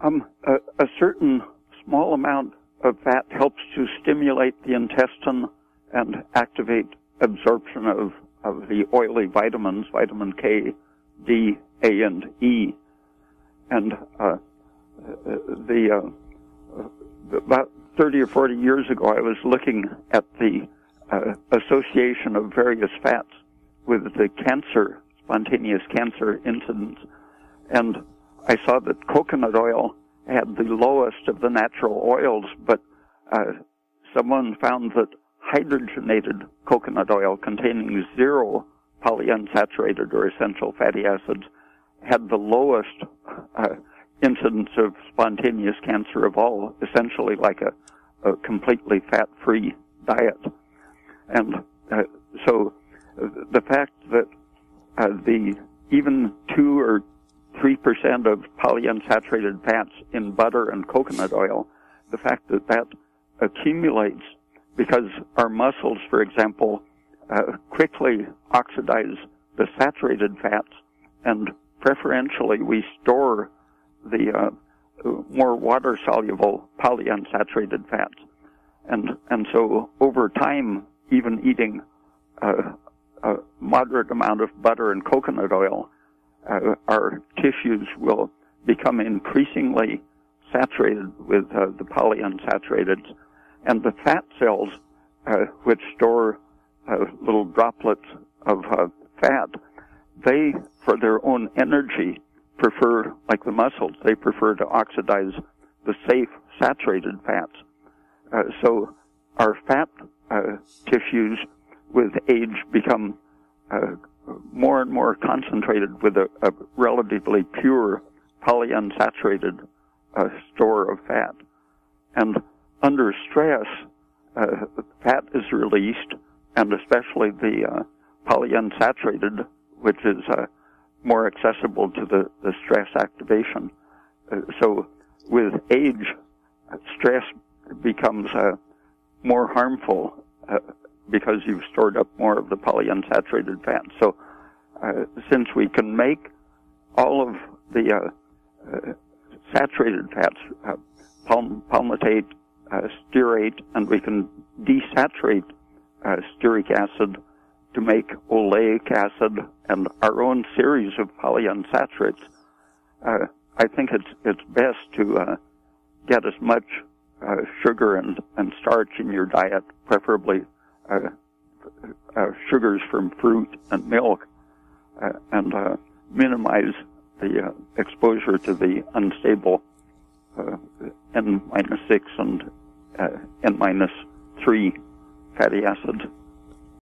A certain small amount of fat helps to stimulate the intestine and activate absorption of the oily vitamins, vitamin K, D, A, and E. And about 30 or 40 years ago, I was looking at the association of various fats with the cancer, spontaneous cancer incidence. And I saw that coconut oil had the lowest of the natural oils, but someone found that hydrogenated coconut oil containing 0 polyunsaturated or essential fatty acids had the lowest incidence of spontaneous cancer of all, essentially like a completely fat-free diet. And so the fact that the even 2 or 3% of polyunsaturated fats in butter and coconut oil, the fact that that accumulates because our muscles, for example, quickly oxidize the saturated fats, and preferentially we store the more water-soluble polyunsaturated fats. And so over time, even eating a moderate amount of butter and coconut oil, our tissues will become increasingly saturated with the polyunsaturated, and the fat cells, which store little droplets of fat, they, for their own energy, prefer, like the muscles, they prefer to oxidize the safe saturated fats. So our fat tissues with age become more and more concentrated with a relatively pure polyunsaturated store of fat. And under stress, fat is released, and especially the polyunsaturated, which is more accessible to the stress activation. So with age, stress becomes more harmful because you've stored up more of the polyunsaturated fat. So since we can make all of the saturated fats, palmitate, stearate, and we can desaturate stearic acid to make oleic acid and our own series of polyunsaturates, I think it's best to get as much sugar and starch in your diet, preferably sugars from fruit and milk, and minimize the exposure to the unstable N-6 and N-3 fatty acids.